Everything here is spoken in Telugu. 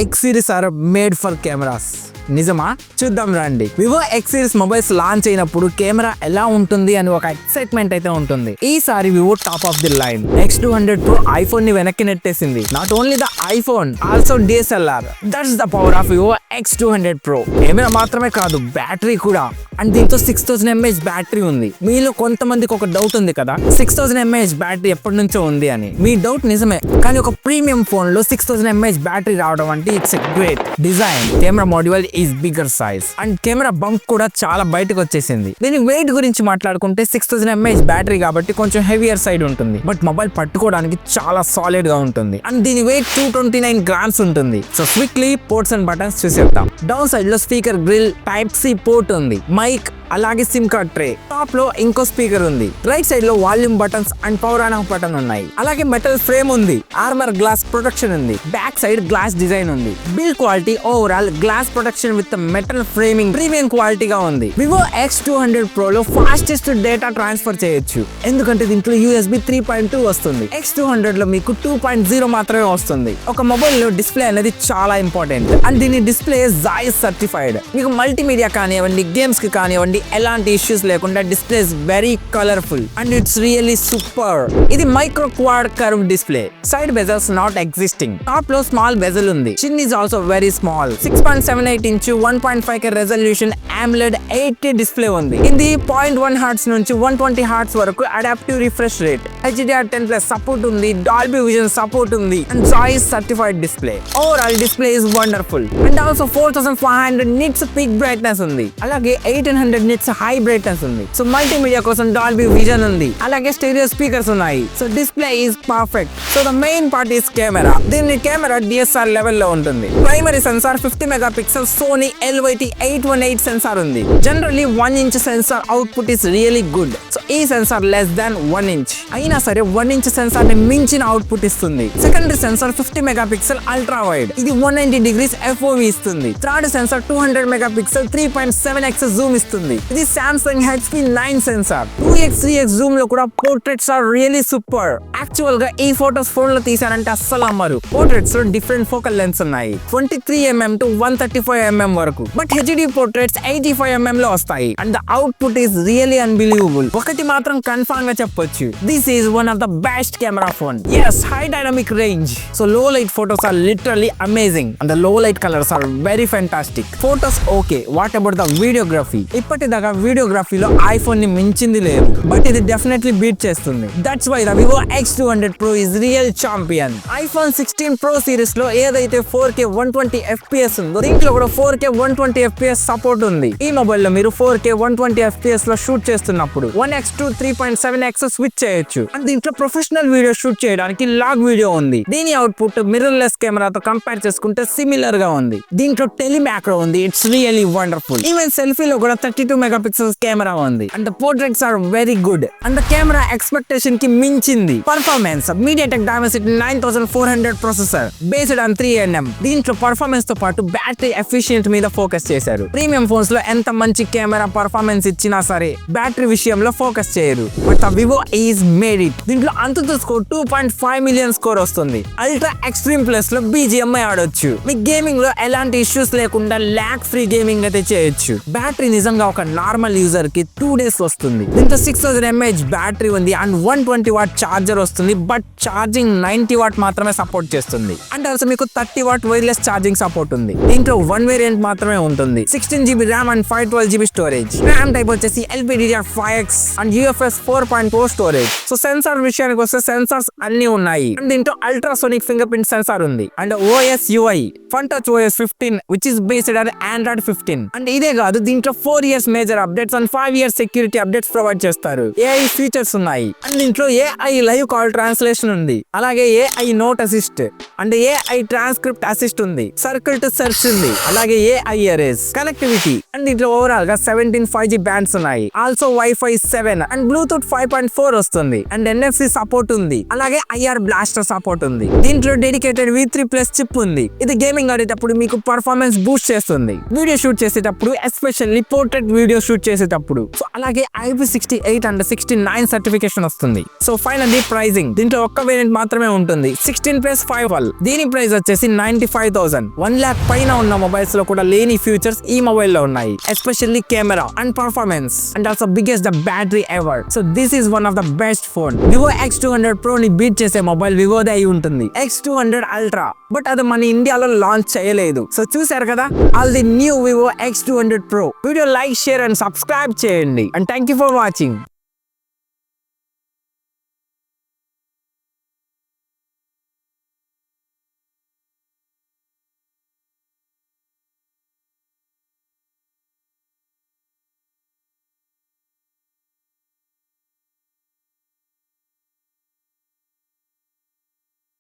X series are made for cameras. నిజమా? చూద్దాం రండి. Vivo X series mobiles launch అయినప్పుడు కెమెరా ఎలా ఉంటుంది అని ఒక ఎక్సైట్మెంట్ అయితే ఉంటుంది. ఈసారి Vivo top of the line X200 Pro iPhone ని వెనక్కి నెట్టేసింది. Not only the iPhone, also DSLR. That's the power of Vivo X200 Pro. Camera మాత్రమే కాదు, బ్యాటరీ కూడా. అండ్ దీంతో 6000 mAh బ్యాటరీ ఉంది. మీలో కొంతమందికి ఒక డౌట్ ఉంది కదా, 6000 mAh బ్యాటరీ ఎప్పటి నుంచో ఉంది అని. మీ డౌట్ నిజమే, కానీ ఒక ప్రీమియం ఫోన్ లో 6000 mAh బ్యాటరీ రావడం అంటే it's a great design. Camera module is bigger size and camera bunk కూడా చాలా బయటకు వచ్చేసింది. దీని వెయిట్ గురించి మాట్లాడుకుంటే 6000 mAh బ్యాటరీ కాబట్టి కొంచెం హెవియర్ సైడ్ ఉంటుంది, బట్ మొబైల్ పట్టుకోవడానికి చాలా సాలిడ్ గా ఉంటుంది. అండ్ దీని వెయిట్ 229 grams ఉంటుంది. So quickly ports and buttons చూసేద్దాం. డౌన్ సైడ్ లో speaker grille, type C port ఉంది, మైక్, అలాగే సిమ్ కార్డ్ ట్రే. టాప్ లో ఇంకో స్పీకర్ ఉంది. రైట్ సైడ్ లో volume buttons and power on off button ఉన్నాయి. అలాగే మెటల్ ఫ్రేమ్ ఉంది, ఆర్మర్ గ్లాస్ ప్రొటెక్షన్ ఉంది, బ్యాక్ సైడ్ గ్లాస్ డిజైన్ ఉంది. Build quality overall glass protection with metal framing premium క్వాలిటీగా ఉంది. వివో X200 Pro లో ఫాస్టెస్ట్ డేటా ట్రాన్స్ఫర్ చేయొచ్చు, ఎందుకంటే దీంట్లో USB 3.2 వస్తుంది. X200 లో మీకు 2.0 మాత్రమే వస్తుంది. ఒక మొబైల్ లో డిస్ప్లే అనేది చాలా ఇంపార్టెంట్ అండ్ దీని డిస్ప్లే జాయిస్ సర్టిఫైడ్. మీకు మల్టీమీడియా కానివ్వండి, గేమ్స్ కి కానివ్వండి, ఎలాంటి ఇష్యూస్ లేకుండా display is very colourful and it's really super. ఇది micro quad curve display. Side bezels not existing. Top లో స్మాల్ బెజల్ ఉంది. Chin is also very small. 6.78 inch 1.5K resolution AMOLED 8K display ఉంది. ఇది 0.1 Hz నుంచి 120 Hz వరకు adaptive refresh rate, HDR10+ support ఉంది, డాల్బీ విజన్ సపోర్ట్ ఉంది and Joyce certified display. Overall display is wonderful and also 4500 nits peak brightness ఉంది. అలాగే 1800 nits హై బ్రైట్నెస్ ఉంది. సో మల్టీమీడియా కోసం డాల్బీ విజన్ ఉంది. అలాగే స్టీరియో స్పీకర్స్ ఉన్నాయి. So display is perfect. So the main part is camera. దీని కెమెరా DSLR లెవెల్ లో ఉంటుంది. Primary sensor 50 megapixel Sony LYT818 sensor ఉంది. Generally 1 inch sensor output is really good. So ఈ సెన్సార్ లెస్ దాన్ 1 inch అయినా సరే 1 inch సెన్సార్ ని మించిన అవుట్పుట్ ఇస్తుంది. Secondary sensor 50 megapixel ultra wide, ఇది 190 degrees FOV ఇస్తుంది. Third sensor 200 megapixel 3.7x zoom ఇస్తుంది. ఇది Samsung HP9 censor. 2x 3x zoom లో కూడా portraits are really super. Actual గా ఈ ఫోటోస్ ఫోన్ లో తీసారంటే అస్సలు అమ్మరు. పోర్ట్రేట్స్ లో డిఫరెంట్ ఫోకల్ లెన్స్ ఉన్నాయి, 23mm to 135mm వరకు. బట్ HD పోర్ట్రేట్స్ 85mm లో వస్తాయి and the output is really unbelievable. ఒకటి మాత్రం కన్ఫర్మ్ గా చెప్పొచ్చు, this is one of the best camera phone. yes, high dynamic range. so low light photos are literally amazing and the low light colors are very fantastic. photos okay, what about the videography? ఇప్పటిదాకా వీడియోగ్రఫీలో ఐఫోన్ ని మించింది లేదు, బట్ ఇది డెఫినెట్లీ బీట్ చేస్తుంది. That's why the Vivo X200 Pro is real champion. IPhone 16 Pro series లో ఏదైతే 4K 120 FPS ఉందో, దీంట్లో కూడా 4K 120 FPS సపోర్ట్ ఉంది. ఈ మొబైల్ లో మీరు 4K 120 FPS లో షూట్ చేస్తున్నప్పుడు 1x to 3.7x స్విచ్ చేయొచ్చు. అండ్ దీంట్లో ప్రొఫెషనల్ వీడియో షూట్ చేయడానికి లాగ్ వీడియో ఉంది. దీని అవుట్పుట్ మిర్రర్లెస్ కెమెరాతో కంపేర్ చేసుకుంటే సిమిలర్ గా ఉంది. దీంట్లో టెలిమాక్రో ఉంది, ఇట్స్ రియల్లీ వండర్ఫుల్. ఈవెన్ సెల్ఫీలో కూడా 32 మెగాపిక్సెల్స్ కెమెరా ఉంది and portraits are very good and camera expectation కి మించింది. Performance MediaTek Dimensity 9400 processor based on 3nm. దీంట్లో పర్ఫార్మెన్స్ తో పాటు బ్యాటరీ ఎఫిషియెంట్ మీద ఫోకస్ చేశారు. ప్రీమియం ఫోన్స్ లో ఎంత మంచి కెమెరా పర్ఫార్మెన్స్ ఇచ్చినా సరే బ్యాటరీ విషయంలో ఫోకస్ చేయరు, but Vivo is made it. దీంట్లో అంతుతో స్కోర్ 2.5 million స్కోర్ వస్తుంది. అల్ట్రా ఎక్స్ట్రీమ్ ప్లస్ లో BGMI ఆడొచ్చు. మీ గేమింగ్ లో ఎలాంటి ఇష్యూస్ లేకుండా ల్యాగ్ ఫ్రీ గేమింగ్ అయితే చేయొచ్చు. బ్యాటరీ నిజంగా ఒక నార్మల్ యూజర్ కి 2 days వస్తుంది. దీంతో 6000 mAh బ్యాటరీ ఉంది అండ్ 120 watt చార్జర్ వస్తుంది, బట్ ఛార్జింగ్ 90 watt మాత్రమే సపోర్ట్ చేస్తుంది. అండ్ ఆల్సో మీకు 30 watt వైర్లెస్ ఛార్జింగ్ సపోర్ట్ ఉంది. దీంట్లో 1 వేరియంట్ మాత్రమే ఉంటుంది. 16GB RAM and 512GB storage. RAM type వచ్చేసి LPDDR5X and UFS 4.4 storage. So sensor విషయానికి వస్తే సెన్సార్స్ అన్ని ఉన్నాయి. అండ్ దీంట్లో అల్ట్రాసోనిక్ ఫింగర్ ప్రింట్ సెన్సార్ ఉంది and OS UI Fun Touch OS 15 which is based on Android 15. And ఇదే కాదు, దీంట్లో 4 years major updates and 5 years security updates provide చేస్తారు. AI ఫీచర్స్ ఉన్నాయి అండ్ దీంట్లో AI లైవ్ కాల్ ట్రాన్స్లేషన్ ఉంది, అలాగే AI note assist and AI transcript assist ఉంది, సర్కిల్ టు సెర్చ్ ఉంది, అలాగే AI ఎరేస్ కనెక్టివిటీ. అండ్ దీంట్లో ఓవరాల్ గా 17 5G బ్యాండ్స్ ఉన్నాయి. ఆల్సో Wi-Fi 7 అండ్ Bluetooth 5.4 వస్తుంది అండ్ NFC సపోర్ట్ ఉంది, అలాగే IR బ్లాస్టర్ సపోర్ట్ ఉంది. దీంట్లో డెడికేటెడ్ V3+ చిప్ ఉంది. ఇది గేమింగ్ గేమింగ్ ఆడేటప్పుడు మీకు పర్ఫార్మెన్స్ బూస్ట్ చేస్తుంది, వీడియో షూట్ చేసేటప్పుడు ఎస్పెషల్లీ పోర్ట్రేట్ వీడియో షూట్ చేసేటప్పుడు. సో అలాగే IP68 అండ్ 69 సర్టిఫికేషన్ వస్తుంది. సో ఫైనల్లీ ప్రైజింగ్, దీంట్లో ఒక్క వేరియంట్ మాత్రమే ఉంటుంది, 16+5 దీని ప్రైస్ వచ్చేసి 95,000. 1 lakh పైన ఉన్న మొబైల్స్ లో కూడా లేని ఫీచర్స్ ఈ మొబైల్ లో ఉన్నాయి, especially camera and performance and also biggest the battery ever. So this is one of the best phone. Vivo X200 Pro ని బీట్ చేసే మొబైల్ వివోదే అయి ఉంటుంది, X200 Ultra. బట్ అది మన ఇండియాలో లాంచ్ చేయలేదు. సో చూసారు కదా, all the new Vivo X200 Pro. Video like, share and subscribe చేయండి. And thank you for watching.